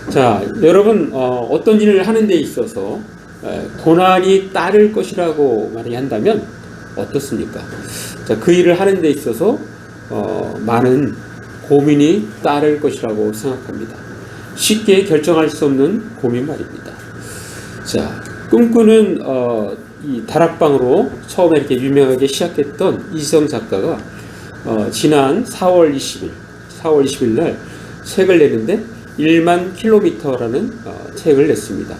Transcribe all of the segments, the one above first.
자, 여러분 어떤 일을 하는 데 있어서 고난이 따를 것이라고 말한다면 어떻습니까? 자, 그 일을 하는 데 있어서 많은 고민이 따를 것이라고 생각합니다. 쉽게 결정할 수 없는 고민 말입니다. 자, 꿈꾸는 이 다락방으로 처음에 이렇게 유명하게 시작했던 이지성 작가가 지난 4월 20일 날 책을 내는데 1만 킬로미터라는 책을 냈습니다.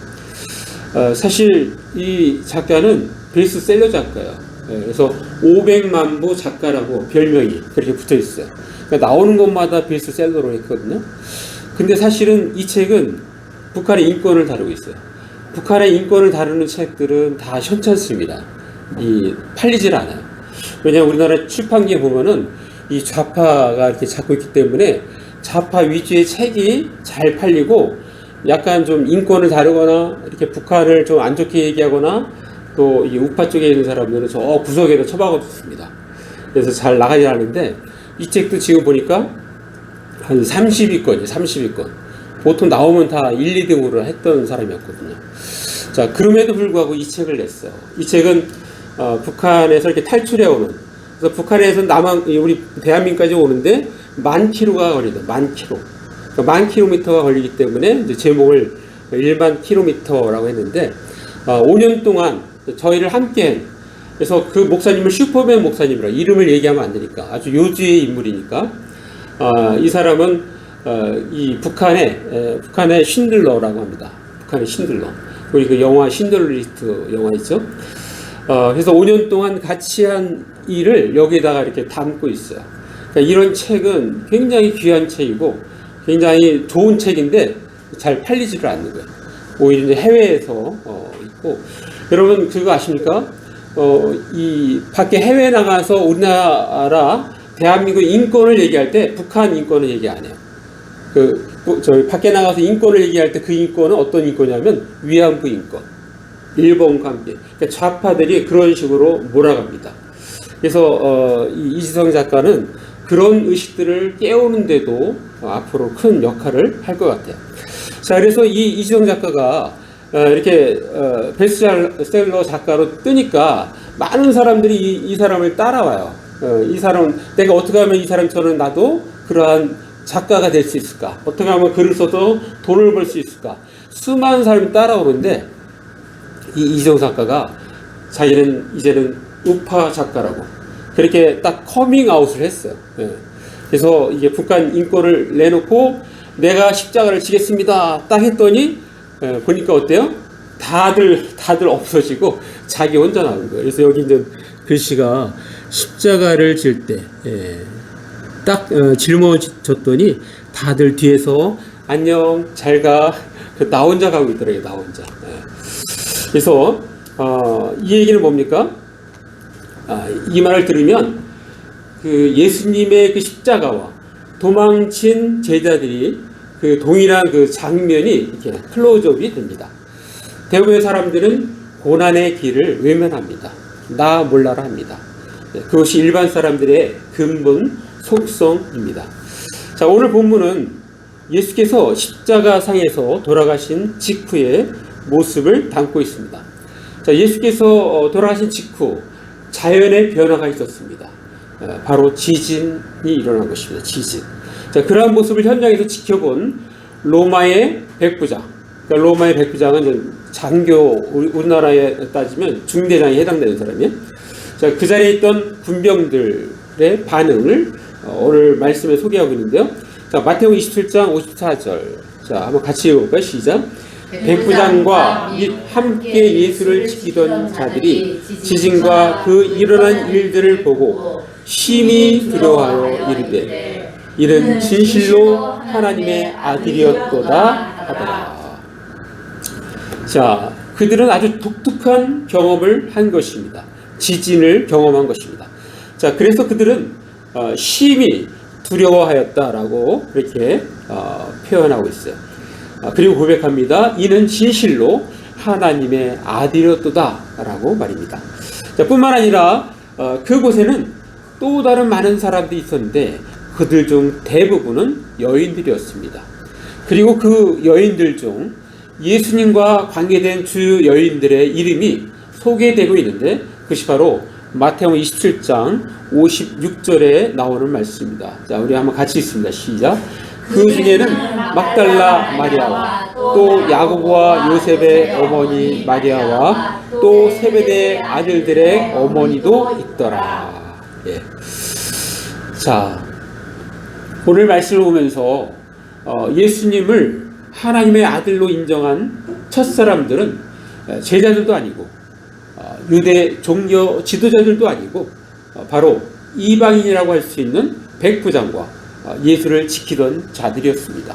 사실 이 작가는 베스트셀러 작가예요. 그래서 500만 부 작가라고 별명이 그렇게 붙어 있어요. 그러니까 나오는 것마다 베스트셀러로 했거든요. 근데 사실은 이 책은 북한의 인권을 다루고 있어요. 북한의 인권을 다루는 책들은 다 현찮습니다. 팔리질 않아요. 왜냐하면 우리나라 출판기에 보면은 이 좌파가 이렇게 잡고 있기 때문에 좌파 위주의 책이 잘 팔리고 약간 좀 인권을 다루거나 이렇게 북한을 좀 안 좋게 얘기하거나 또 이 우파 쪽에 있는 사람들은 저 구석에다 처박아뒀습니다. 그래서 잘 나가지 않는데 이 책도 지금 보니까 한 30위권이에요. 30위권. 보통 나오면 다 1, 2등으로 했던 사람이었거든요. 자, 그럼에도 불구하고 이 책을 냈어요. 이 책은 북한에서 이렇게 탈출해오는, 그래서 북한에서 우리 대한민국까지 오는데 10,000km가 걸린다. 10,000km. 그러니까 10,000km가 걸리기 때문에 이제 제목을 1만 킬로미터라고 했는데 5년 동안 저희를 함께한, 그래서 그 목사님을 슈퍼맨 목사님이라고, 이름을 얘기하면 안 되니까 아주 요주의 인물이니까 이 사람은 이 북한의 신들러라고 합니다. 북한의 신들러. 우리 그 영화 신들러 리스트 영화 있죠. 그래서 5년 동안 같이 한 일을 여기다가 이렇게 담고 있어요. 그러니까 이런 책은 굉장히 귀한 책이고 굉장히 좋은 책인데 잘 팔리지를 않는 거예요. 오히려 이제 해외에서 있고, 여러분 그거 아십니까? 이 밖에 해외 나가서 우리나라 대한민국 인권을 얘기할 때 북한 인권을 얘기 안 해요. 저희 밖에 나가서 인권을 얘기할 때 그 인권은 어떤 인권이냐면 위안부 인권, 일본과 함께. 그러니까 좌파들이 그런 식으로 몰아갑니다. 그래서 이지성 작가는 그런 의식들을 깨우는데도 앞으로 큰 역할을 할 것 같아요. 자, 그래서 이 이지성 작가가 이렇게 베스트셀러 작가로 뜨니까 많은 사람들이 이 사람을 따라와요. 이 사람, 내가 어떻게 하면 이 사람처럼 나도 그러한 작가가 될 수 있을까? 어떻게 하면 글을 써서 돈을 벌 수 있을까? 수많은 사람이 따라오는데 이 이지성 작가가 자기는 이제는 우파 작가라고 그렇게 딱 커밍아웃을 했어요. 그래서 이게 북한 인권을 내놓고 내가 십자가를 지겠습니다 딱 했더니 보니까 어때요? 다들 없어지고 자기 혼자 나온 거예요. 그래서 여기 이제 글씨가 십자가를 질 때 딱 짊어 졌더니 다들 뒤에서 안녕 잘가, 나 혼자 가고 있더라고요. 나 혼자. 그래서 이 얘기는 뭡니까? 이 말을 들으면 그 예수님의 그 십자가와 도망친 제자들이 그 동일한 그 장면이 이렇게 클로즈업이 됩니다. 대부분의 사람들은 고난의 길을 외면합니다. 나 몰라라 합니다. 그것이 일반 사람들의 근본 속성입니다. 자, 오늘 본문은 예수께서 십자가상에서 돌아가신 직후의 모습을 담고 있습니다. 자, 예수께서 돌아가신 직후 자연의 변화가 있었습니다. 바로 지진이 일어난 것입니다. 지진. 자, 그러한 모습을 현장에서 지켜본 로마의 백부장. 그러니까 로마의 백부장은 장교, 우리나라에 따지면 중대장에 해당되는 사람이에요. 자, 그 자리에 있던 군병들의 반응을 오늘 말씀에 소개하고 있는데요. 자, 마태복음 27장 54절. 자, 한번 같이 읽어볼까요? 시작. 백부장과 및 함께 예수를 지키던 자들이 지진과 그 일어난 일들을 보고 심히 두려워하여 이르되 이는 진실로 하나님의 아들이었도다 하더라. 자, 그들은 아주 독특한 경험을 한 것입니다. 지진을 경험한 것입니다. 자, 그래서 그들은 심히 두려워하였다라고 그렇게 표현하고 있어요. 그리고 고백합니다. 이는 진실로 하나님의 아들이었도다 라고 말입니다. 자, 뿐만 아니라 그곳에는 또 다른 많은 사람들이 있었는데 그들 중 대부분은 여인들이었습니다. 그리고 그 여인들 중 예수님과 관계된 주 여인들의 이름이 소개되고 있는데 그것이 바로 마태복음 27장 56절에 나오는 말씀입니다. 자, 우리 한번 같이 읽습니다. 시작. 그 중에는 막달라 마리아와 또 야고보와 요셉의 어머니 마리아와 또 세베대의 아들들의 어머니도 있더라. 예. 자, 오늘 말씀을 보면서 예수님을 하나님의 아들로 인정한 첫 사람들은 제자들도 아니고 유대 종교 지도자들도 아니고 바로 이방인이라고 할 수 있는 백부장과 예수를 지키던 자들이었습니다.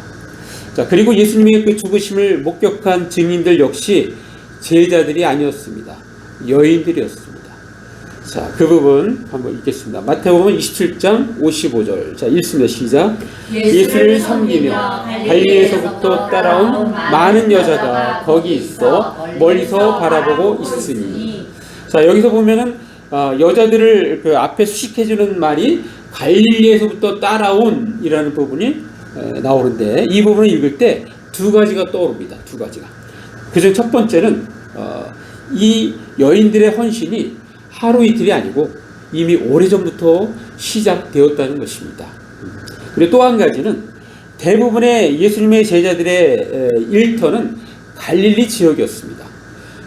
자, 그리고 예수님의 그 죽으심을 목격한 증인들 역시 제자들이 아니었습니다. 여인들이었습니다. 자, 그 부분 한번 읽겠습니다. 마태복음 27장 55절. 자, 읽습니다. 시작. 예수를 섬기며 갈릴리에서부터 따라온 많은 여자가 거기 있어 멀리서 바라보고 있으니. 자, 여기서 보면은 여자들을 그 앞에 수식해주는 말이 갈릴리에서부터 따라온이라는 부분이 나오는데 이 부분을 읽을 때 두 가지가 떠오릅니다. 두 가지가. 그중 첫 번째는 이 여인들의 헌신이 하루 이틀이 아니고 이미 오래전부터 시작되었다는 것입니다. 그리고 또 한 가지는 대부분의 예수님의 제자들의 일터는 갈릴리 지역이었습니다.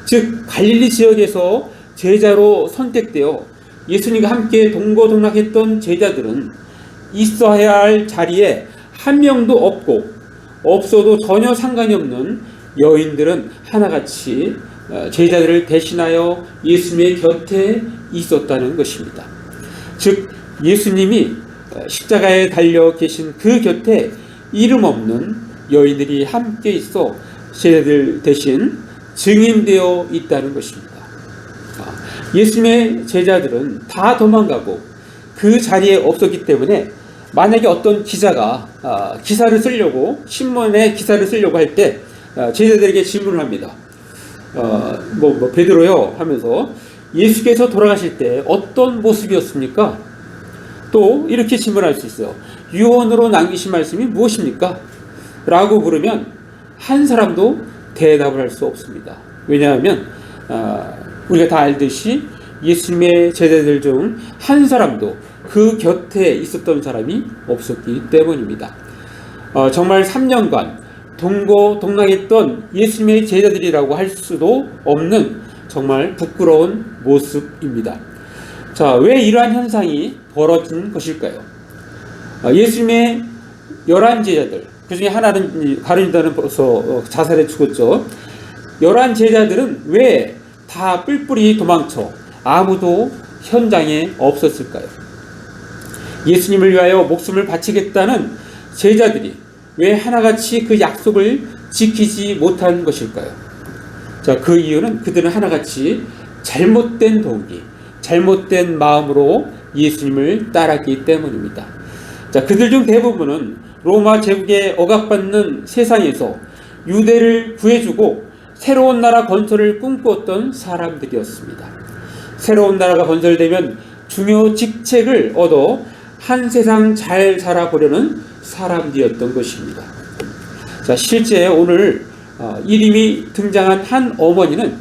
즉 갈릴리 지역에서 제자로 선택되어 예수님과 함께 동거동락했던 제자들은 있어야 할 자리에 한 명도 없고 없어도 전혀 상관이 없는 여인들은 하나같이 제자들을 대신하여 예수님의 곁에 있었다는 것입니다. 즉 예수님이 십자가에 달려 계신 그 곁에 이름 없는 여인들이 함께 있어 제자들 대신 증인되어 있다는 것입니다. 예수님의 제자들은 다 도망가고 그 자리에 없었기 때문에 만약에 어떤 기자가 기사를 쓰려고 신문에 기사를 쓰려고 할 때 제자들에게 질문을 합니다. 베드로요 하면서 예수께서 돌아가실 때 어떤 모습이었습니까? 또 이렇게 질문할 수 있어요. 유언으로 남기신 말씀이 무엇입니까? 라고 물으면 한 사람도 대답을 할 수 없습니다. 왜냐하면 우리가 다 알듯이 예수님의 제자들 중 한 사람도 그 곁에 있었던 사람이 없었기 때문입니다. 정말 3년간 동거동락했던 예수님의 제자들이라고 할 수도 없는 정말 부끄러운 모습입니다. 자, 왜 이러한 현상이 벌어진 것일까요? 예수님의 11제자들, 그 중에 하나는 가룟 유다는 벌써 자살해 죽었죠. 11제자들은 왜 다 뿔뿔이 도망쳐 아무도 현장에 없었을까요? 예수님을 위하여 목숨을 바치겠다는 제자들이 왜 하나같이 그 약속을 지키지 못한 것일까요? 자, 그 이유는 그들은 하나같이 잘못된 동기, 잘못된 마음으로 예수님을 따랐기 때문입니다. 자, 그들 중 대부분은 로마 제국에 억압받는 세상에서 유대를 구해주고 새로운 나라 건설을 꿈꾸었던 사람들이었습니다. 새로운 나라가 건설되면 중요 직책을 얻어 한 세상 잘 살아보려는 사람들이었던 것입니다. 자, 실제 오늘 이름이 등장한 한 어머니는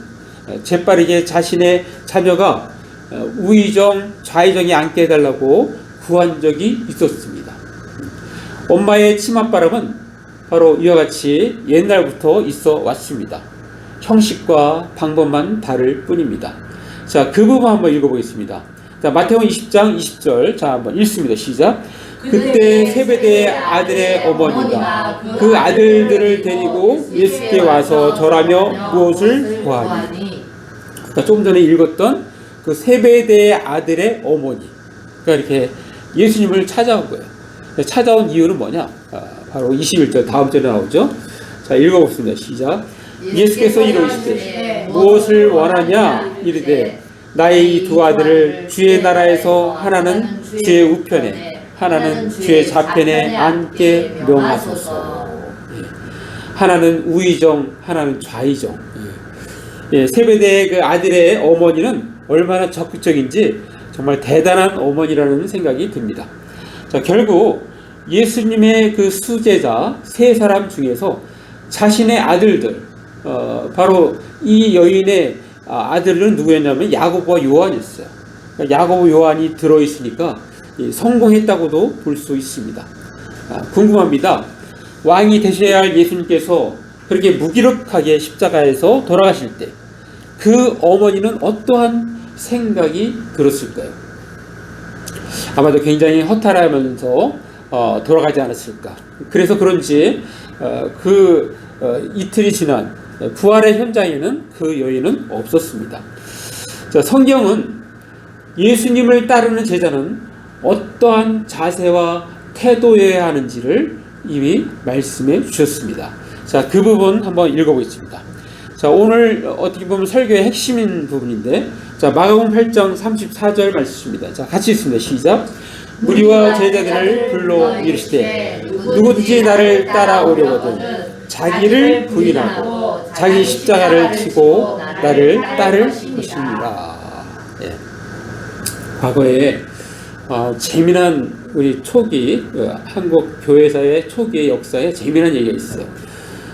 재빠르게 자신의 자녀가 우의정, 좌의정에 앉게 해달라고 구한 적이 있었습니다. 엄마의 치맛바람은 바로 이와 같이 옛날부터 있어 왔습니다. 형식과 방법만 다를 뿐입니다. 자, 그 부분 한번 읽어보겠습니다. 자, 마태복음 20장 20절. 자, 한번 읽습니다. 시작. 그때 세베대의 아들의 어머니가 그 아들들을 데리고 예수께 와서 절하며 무엇을 구하니. 자, 조금 전에 읽었던 그 세베대의 아들의 어머니. 그러니까 이렇게 예수님을 찾아온 거예요. 찾아온 이유는 뭐냐? 바로 21절 다음 절에 나오죠. 자, 읽어보겠습니다. 시작. 예수께서 이르시되 무엇을 원하냐? 이르되 나의 이 두 아들을 주의 나라에서 하나는 주의 우편에 하나는 주의 좌편에 앉게 명하소서. 하나는 우의정, 하나는 좌의정. 세베대의 그 아들의 어머니는 얼마나 적극적인지 정말 대단한 어머니라는 생각이 듭니다. 자, 결국 예수님의 그 수제자 세 사람 중에서 자신의 아들들, 바로 이 여인의 아들은 누구였냐면 야고보와 요한이었어요. 야고보, 요한이 들어있으니까 성공했다고도 볼 수 있습니다. 궁금합니다. 왕이 되셔야 할 예수님께서 그렇게 무기력하게 십자가에서 돌아가실 때 그 어머니는 어떠한 생각이 들었을까요? 아마도 굉장히 허탈하면서 돌아가지 않았을까. 그래서 그런지 이틀이 지난 부활의 현장에는 그 여인은 없었습니다. 자, 성경은 예수님을 따르는 제자는 어떠한 자세와 태도여야 하는지를 이미 말씀해 주셨습니다. 자, 그 부분 한번 읽어보겠습니다. 자, 오늘 어떻게 보면 설교의 핵심인 부분인데, 자, 마가복음 8장 34절 말씀입니다. 자, 같이 읽습니다. 시작. 무리와 제자들을 불러 이르시되 누구든지 나를 따라오려거든 자기를 부인하고 자기 십자가를 지고 나를 따를 것입니다. 예. 과거에 재미난 우리 초기 한국 교회사의 초기의 역사에 재미난 얘기가 있어요.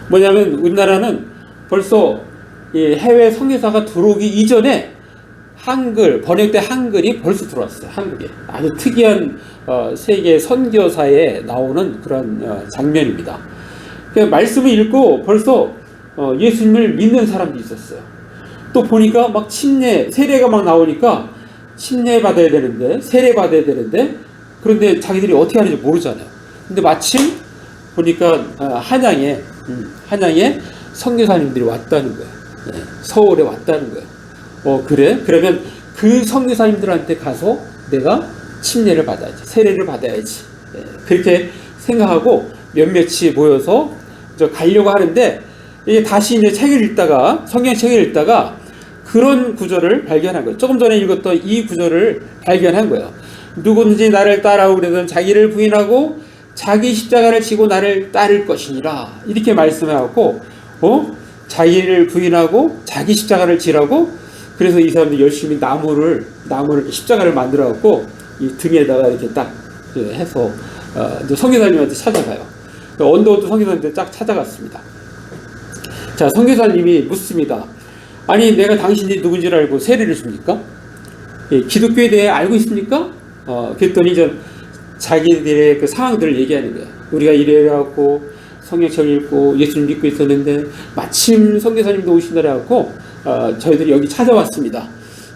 뭐냐면 우리나라는 벌써 이 해외 선교사가 들어오기 이전에 한글, 번역된 한글이 벌써 들어왔어요. 한국에. 아주 특이한 세계 선교사에 나오는 그런 장면입니다. 말씀을 읽고 벌써 예수님을 믿는 사람도 있었어요. 또 보니까 막 세례가 막 나오니까 침례 받아야 되는데, 세례 받아야 되는데, 그런데 자기들이 어떻게 하는지 모르잖아요. 근데 마침 보니까 한양에 선교사님들이 왔다는 거예요. 네, 서울에 왔다는 거예요. 그래? 그러면 그 선교사님들한테 가서 내가 침례를 받아야지, 세례를 받아야지. 네, 그렇게 생각하고 몇몇이 모여서 가려고 하는데, 이게 다시 이제 성경책을 읽다가 그런 구절을 발견한 거예요. 조금 전에 읽었던 이 구절을 발견한 거예요. 누구든지 나를 따라오려면 자기를 부인하고 자기 십자가를 지고 나를 따를 것이니라. 이렇게 말씀해갖고, 자기를 부인하고 자기 십자가를 지라고. 그래서 이 사람들이 열심히 나무를 십자가를 만들어갖고 이 등에다가 이렇게 딱 해서 선교사님한테 찾아가요. 언더우드 선교사님한테 딱 찾아갔습니다. 자, 선교사님이 묻습니다. 아니, 내가 당신이 누군지를 알고 세례를 줍니까? 예, 기독교에 대해 알고 있습니까? 그랬더니 자기들의 그 상황들을 얘기하는 거예요. 우리가 이래갖고 성경책을 읽고 예수님 믿고 있었는데 마침 선교사님도 오신다고 하고 저희들이 여기 찾아왔습니다.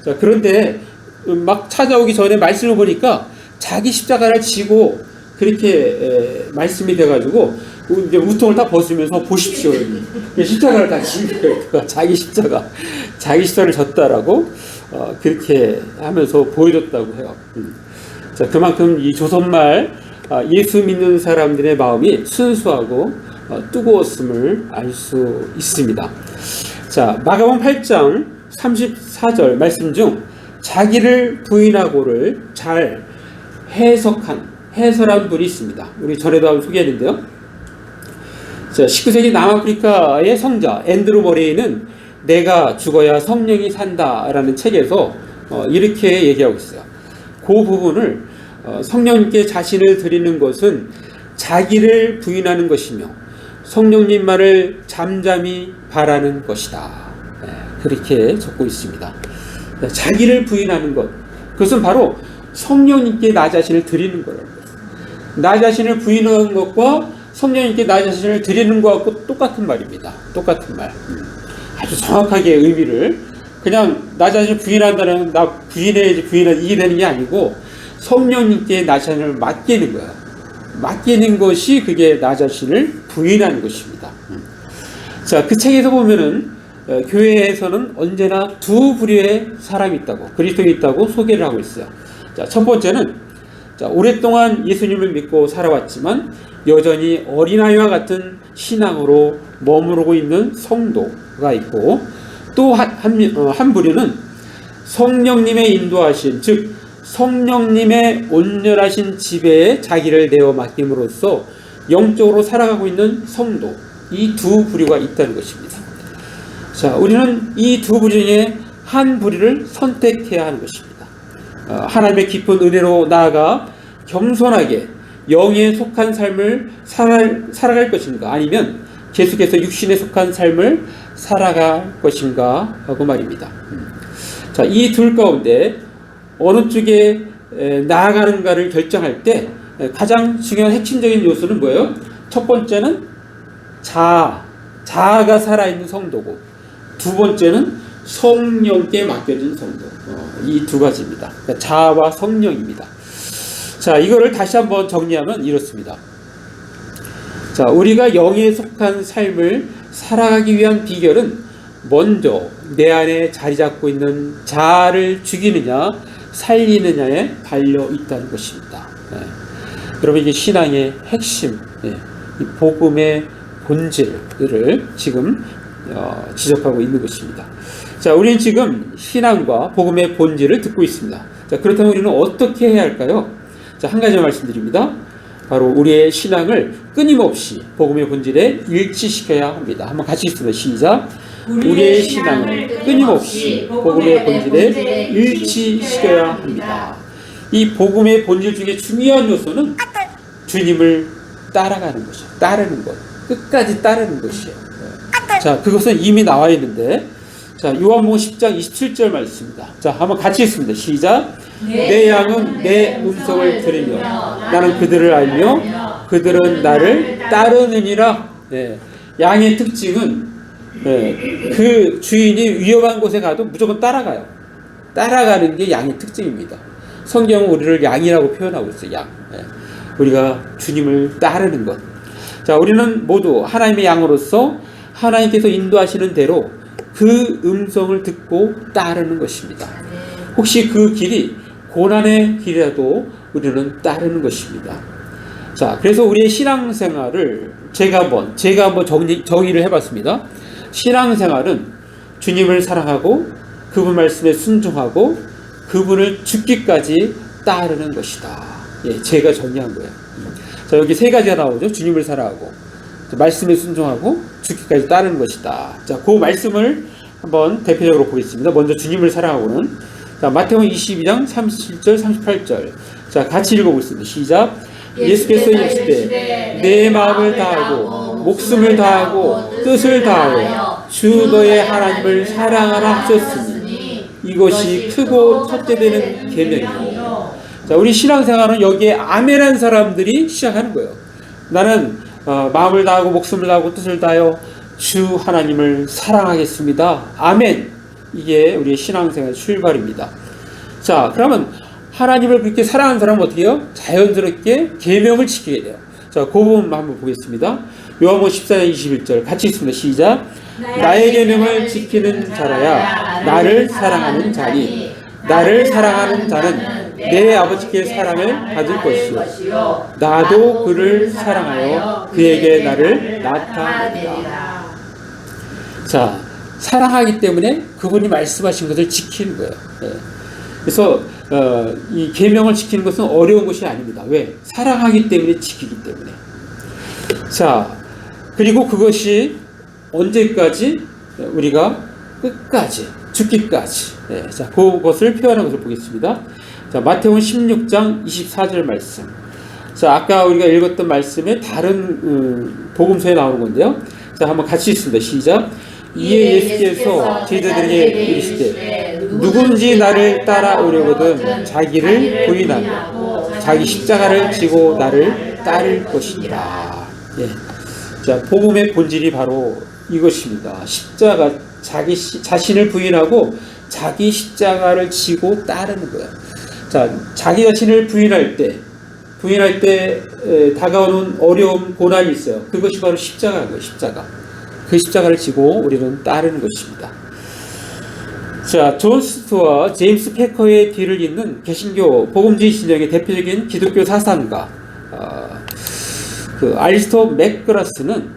자, 그런데 막 찾아오기 전에 말씀을 보니까 자기 십자가를 지고 그렇게 말씀이 돼가지고 이제 우통을 딱 벗으면서 보십시오. 십자가를 다 지는 거예요. 자기 십자가를 졌다라고 그렇게 하면서 보여줬다고 해요. 자, 그만큼 이 조선말 예수 믿는 사람들의 마음이 순수하고 뜨거웠음을 알 수 있습니다. 자, 마가복음 8장 34절 말씀 중 자기를 부인하고를 잘 해설한 분이 있습니다. 우리 전에도 한번 소개했는데요. 자, 19세기 남아프리카의 성자 앤드루 머레이는 내가 죽어야 성령이 산다라는 책에서 이렇게 얘기하고 있어요. 그 부분을 성령님께 자신을 드리는 것은 자기를 부인하는 것이며 성령님 말을 잠잠히 바라는 것이다. 그렇게 적고 있습니다. 자기를 부인하는 것, 그것은 바로 성령님께 나 자신을 드리는 거라고. 나 자신을 부인하는 것과 성령님께 나 자신을 드리는 것과 똑같은 말입니다. 똑같은 말. 아주 정확하게 의미를, 그냥 나 자신을 부인한다는, 나 부인해야지 이게 되는 게 아니고 성령님께 나 자신을 맡기는 거야. 맡기는 것이 그게 나 자신을 부인하는 것입니다. 자, 그 책에서 보면은 교회에서는 언제나 두 부류의 사람이 있다고, 그리스도인이 있다고 소개를 하고 있어요. 자, 첫 번째는 오랫동안 예수님을 믿고 살아왔지만 여전히 어린아이와 같은 신앙으로 머무르고 있는 성도가 있고, 또 한 부류는 성령님의 인도하신, 즉 성령님의 온전하신 지배에 자기를 내어 맡김으로써 영적으로 살아가고 있는 성도, 이 두 부류가 있다는 것입니다. 자, 우리는 이 두 부류 중에 한 부류를 선택해야 하는 것입니다. 하나님의 깊은 은혜로 나아가 겸손하게 영에 속한 삶을 살아갈 것인가, 아니면 계속해서 육신에 속한 삶을 살아갈 것인가 하고 말입니다. 자, 이 둘 가운데 어느 쪽에 나아가는가를 결정할 때 가장 중요한 핵심적인 요소는 뭐예요? 첫 번째는 자아가 살아있는 성도고, 두 번째는 성령께 맡겨진 성도. 이 두 가지입니다. 그러니까 자아와 성령입니다. 자, 이거를 다시 한번 정리하면 이렇습니다. 자, 우리가 영에 속한 삶을 살아가기 위한 비결은 먼저 내 안에 자리 잡고 있는 자아를 죽이느냐 살리느냐에 달려 있다는 것입니다. 여러분, 이게 신앙의 핵심, 이 복음의 본질을 지금 지적하고 있는 것입니다. 자, 우리는 지금 신앙과 복음의 본질을 듣고 있습니다. 자, 그렇다면 우리는 어떻게 해야 할까요? 자, 한 가지 말씀드립니다. 바로 우리의 신앙을 끊임없이 복음의 본질에 일치시켜야 합니다. 한번 같이 읽습니다. 시작. 우리의 신앙을 끊임없이 복음의 본질에 일치시켜야 합니다. 이 복음의 본질 중에 중요한 요소는 주님을 따라가는 것이에요. 따르는 것. 끝까지 따르는 것이에요. 자, 그것은 이미 나와 있는데, 자, 요한복음 10장 27절 말씀입니다. 자, 한번 같이 읽습니다. 시작. 내 양은 내 음성을 들으며 나는 그들을 알며 그들은 나를 따르느니라. 양의 특징은 그 주인이 위험한 곳에 가도 무조건 따라가요. 따라가는 게 양의 특징입니다. 성경은 우리를 양이라고 표현하고 있어요. 양. 우리가 주님을 따르는 것. 자, 우리는 모두 하나님의 양으로서 하나님께서 인도하시는 대로 그 음성을 듣고 따르는 것입니다. 혹시 그 길이 고난의 길이라도 우리는 따르는 것입니다. 자, 그래서 우리의 신앙생활을 제가 한번 정의를 해봤습니다. 신앙생활은 주님을 사랑하고 그분 말씀에 순종하고 그분을 죽기까지 따르는 것이다. 제가 정의한 거예요. 자, 여기 세 가지가 나오죠. 주님을 사랑하고, 말씀에 순종하고, 죽기까지 따르는 것이다. 자, 그 말씀을 한번 대표적으로 보겠습니다. 먼저 주님을 사랑하고는, 자, 마태복음 22장 37절, 38절. 자, 같이 읽어보겠습니다. 시작. 예수께서 이르시되 내 마음을 다하고 목숨을 다하고 뜻을 다하여 주 너의 하나님을 사랑하라 하셨으니 이것이 크고 첫째 되는 계명이요. 자, 우리 신앙생활은 여기에 아멘한 사람들이 시작하는 거예요. 나는 마음을 다하고 목숨을 다하고 뜻을 다하여 주 하나님을 사랑하겠습니다. 아멘. 이게 우리의 신앙생활 출발입니다. 자, 그러면 하나님을 그렇게 사랑하는 사람은 어떻게 해요? 자연스럽게 계명을 지키게 돼요. 자, 그 부분 한번 보겠습니다. 요한복음 14장 21절 같이 읽습니다. 시작. 나의 계명을 지키는 자라야 나를 사랑하는 자니 나를 사랑하는 자는 내 아버지께 사랑을 받을 것이요 나도 그를 사랑하여 그에게 나를 나타내리라. 자, 사랑하기 때문에 그분이 말씀하신 것을 지키는 거예요. 그래서 이 계명을 지키는 것은 어려운 것이 아닙니다. 왜? 사랑하기 때문에 지키기 때문에. 자, 그리고 그것이 언제까지? 우리가 끝까지, 죽기까지. 자, 그것을 표현한 것을 보겠습니다. 자, 마태복음 16장 24절 말씀. 자, 아까 우리가 읽었던 말씀에 다른 복음서에 나오는 건데요. 자, 한번 같이 읽습니다. 시작. 이에 예수께서 제자들에게 이르시되 누군지 나를 따라오려거든 자기를 부인하고 자기 십자가를 지고 나를 따를 것이니라. 자, 복음의 본질이 바로 이것입니다. 십자가, 자기 자신을 부인하고 자기 십자가를 지고 따르는 거예요. 자, 자기 자신을 부인할 때 다가오는 어려움, 고난이 있어요. 그것이 바로 십자가인 거예요. 십자가. 그 십자가를 지고 우리는 따르는 것입니다. 자, 존 스투와 제임스 패커의 뒤를 잇는 개신교 복음주의 진영의 대표적인 기독교 사상가 알리스토 맥그라스는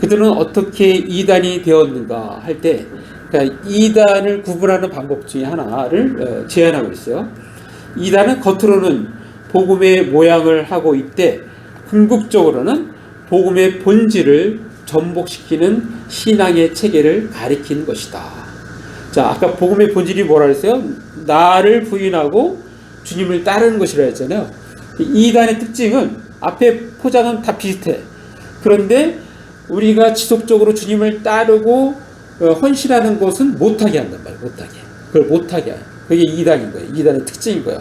그들은 어떻게 이단이 되었는가 할 때, 그러니까 이단을 구분하는 방법 중에 하나를 제안하고 있어요. 이단은 겉으로는 복음의 모양을 하고 있되 궁극적으로는 복음의 본질을 전복시키는 신앙의 체계를 가리키는 것이다. 자, 아까 복음의 본질이 뭐라 했어요? 나를 부인하고 주님을 따르는 것이라 했잖아요. 이단의 특징은 앞에 포장은 다 비슷해. 그런데 우리가 지속적으로 주님을 따르고 헌신하는 것은 못하게 한단 말이에요. 못하게. 그걸 못하게 해요. 그게 이단인 거예요. 이단의 특징인 거예요.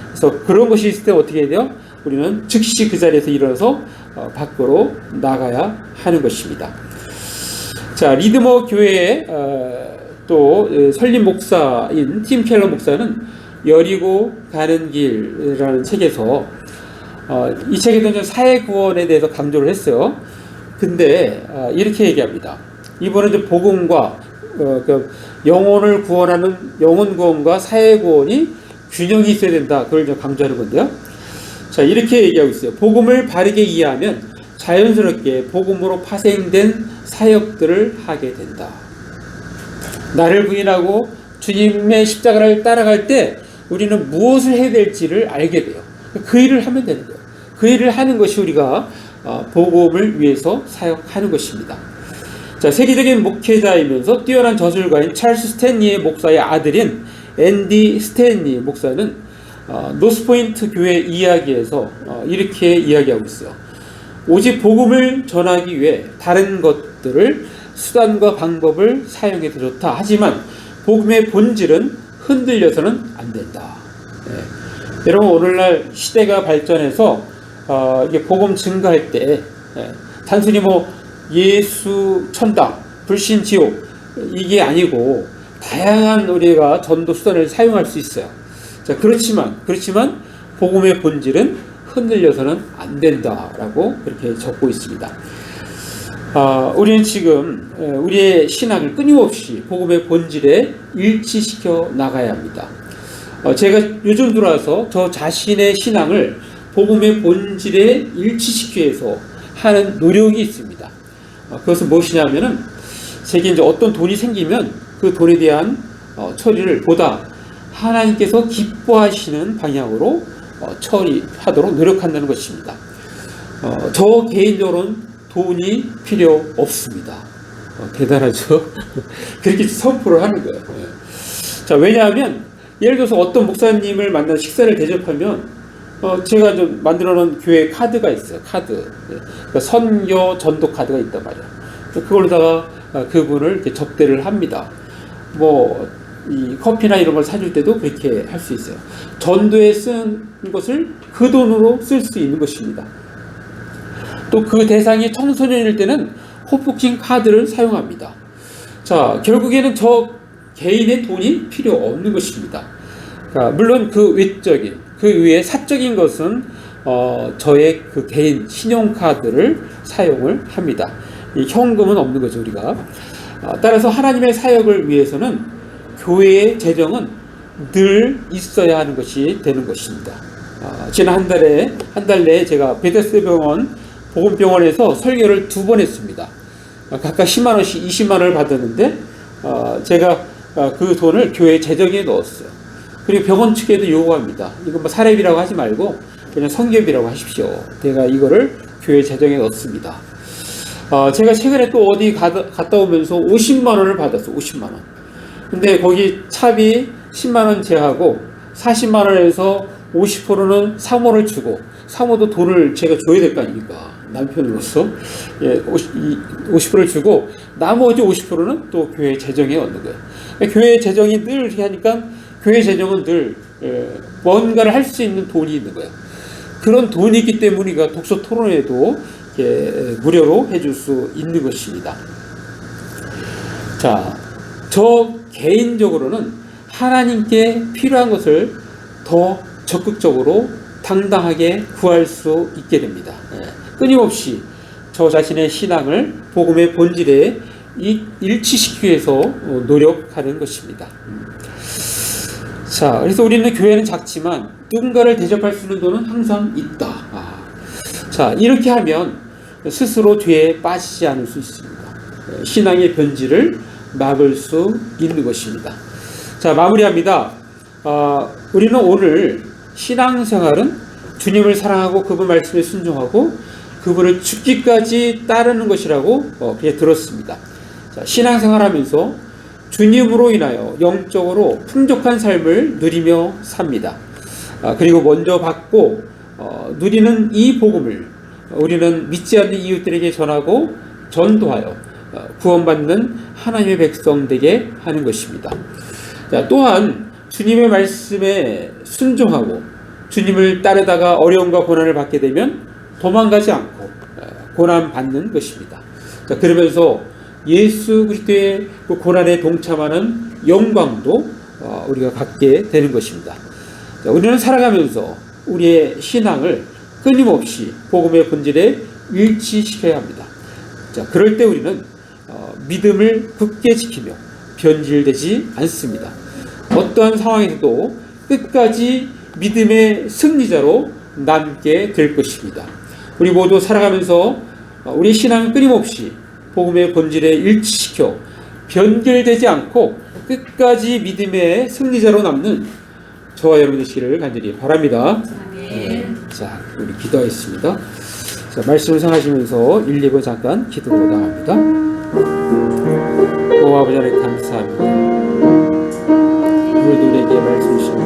그래서 그런 것이 있을 때 어떻게 해야 돼요? 우리는 즉시 그 자리에서 일어나서 밖으로 나가야 하는 것입니다. 자, 리드머 교회의 또 설립 목사인 팀 켈러 목사는 여리고 가는 길이라는 책에서 이 책에서는 사회 구원에 대해서 강조를 했어요. 근데 이렇게 얘기합니다. 이번에 이제 복음과 영혼을 구원하는 영혼 구원과 사회 구원이 균형이 있어야 된다. 그걸 이제 강조하는 건데요. 자, 이렇게 얘기하고 있어요. 복음을 바르게 이해하면 자연스럽게 복음으로 파생된 사역들을 하게 된다. 나를 부인하고 주님의 십자가를 따라갈 때 우리는 무엇을 해야 될지를 알게 돼요. 그 일을 하면 되는 거예요. 그 일을 하는 것이 우리가 복음을 위해서 사역하는 것입니다. 자, 세계적인 목회자이면서 뛰어난 저술가인 찰스 스탠리의 목사의 아들인 앤디 스탠리 목사는 노스포인트 교회 이야기에서 이렇게 이야기하고 있어요. 오직 복음을 전하기 위해 다른 것들을 수단과 방법을 사용해도 좋다. 하지만 복음의 본질은 흔들려서는 안 된다. 여러분, 오늘날 시대가 발전해서 이게 복음 증가할 때 단순히 뭐 예수 천당, 불신 지옥 이게 아니고 다양한 우리가 전도 수단을 사용할 수 있어요. 자, 그렇지만 복음의 본질은 흔들려서는 안 된다라고 그렇게 적고 있습니다. 우리는 지금 우리의 신앙을 끊임없이 복음의 본질에 일치시켜 나가야 합니다. 제가 요즘 들어와서 저 자신의 신앙을 복음의 본질에 일치시키기 위해서 하는 노력이 있습니다. 그것은 무엇이냐면은 제게 이제 어떤 돈이 생기면 그 돈에 대한 처리를 보다 하나님께서 기뻐하시는 방향으로 처리하도록 노력한다는 것입니다. 저 개인적으로는 돈이 필요 없습니다. 대단하죠? 그렇게 선포를 하는 거예요. 자, 왜냐하면 예를 들어서 어떤 목사님을 만나 식사를 대접하면 제가 좀 만들어놓은 교회 카드가 있어요. 카드. 그러니까 선교 전도 카드가 있단 말이에요. 그걸로다가 그분을 이렇게 접대를 합니다. 뭐 이 커피나 이런 걸 사줄 때도 그렇게 할 수 있어요. 전도에 쓴 것을 그 돈으로 쓸 수 있는 것입니다. 또 그 대상이 청소년일 때는 호프킹 카드를 사용합니다. 자, 결국에는 저 개인의 돈이 필요 없는 것입니다. 그러니까 물론 그 외적인, 그 위에 사적인 것은 저의 그 개인 신용카드를 사용을 합니다. 이 현금은 없는 거죠, 우리가. 따라서 하나님의 사역을 위해서는 교회의 재정은 늘 있어야 하는 것이 되는 것입니다. 지난 한 달 내에 제가 베데스다 병원 보건병원에서 설교를 2번 했습니다. 각각 10만 원씩 20만 원을 받았는데 제가 그 돈을 교회 재정에 넣었어요. 그리고 병원 측에도 요구합니다. 이거 뭐 사례비라고 하지 말고 그냥 성교비라고 하십시오. 제가 이거를 교회 재정에 넣습니다. 제가 최근에 또 어디 갔다 오면서 50만 원을 받았어요. 50만 원. 근데 거기 차비 10만 원 제하고 40만 원에서 50%는 사모를 주고, 사모도 돈을 제가 줘야 될 거 아닙니까? 남편으로서. 50%를 주고 나머지 50%는 또 교회 재정에 넣는 거예요. 교회 재정이 늘 이렇게 하니까 교회 재정은 늘 뭔가를 할 수 있는 돈이 있는 거예요. 그런 돈이 있기 때문에 우리가 독서 토론회도 무료로 해줄 수 있는 것입니다. 자, 저 개인적으로는 하나님께 필요한 것을 더 적극적으로 당당하게 구할 수 있게 됩니다. 끊임없이 저 자신의 신앙을 복음의 본질에 일치시키기 위해서 노력하는 것입니다. 자, 그래서 우리는 교회는 작지만 누군가를 대접할 수 있는 돈은 항상 있다. 자, 이렇게 하면 스스로 죄에 빠지지 않을 수 있습니다. 신앙의 변질을 막을 수 있는 것입니다. 자, 마무리합니다. 우리는 오늘 신앙생활은 주님을 사랑하고 그분 말씀에 순종하고 그분을 죽기까지 따르는 것이라고 그렇게 들었습니다. 자, 신앙생활하면서 주님으로 인하여 영적으로 풍족한 삶을 누리며 삽니다. 그리고 먼저 받고 누리는 이 복음을 우리는 믿지 않는 이웃들에게 전하고 전도하여 구원받는 하나님의 백성 되게 하는 것입니다. 자, 또한 주님의 말씀에 순종하고 주님을 따르다가 어려움과 고난을 받게 되면 도망가지 않고 고난 받는 것입니다. 자, 그러면서 예수 그리스도의 그 고난에 동참하는 영광도 우리가 갖게 되는 것입니다. 자, 우리는 살아가면서 우리의 신앙을 끊임없이 복음의 본질에 일치시켜야 합니다. 자, 그럴 때 우리는 믿음을 굳게 지키며 변질되지 않습니다. 어떠한 상황에서도 끝까지 믿음의 승리자로 남게 될 것입니다. 우리 모두 살아가면서 우리 신앙을 끊임없이 복음의 본질에 일치시켜 변질되지 않고 끝까지 믿음의 승리자로 남는 저와 여러분 되시기를 간절히 바랍니다. 자, 우리 기도하겠습니다. 자, 말씀을 생각하시면서 1, 2부 잠깐 기도로 나갑니다. 오 아버지 하나님 감사합니다. 오늘도 우리에게 말씀 주시고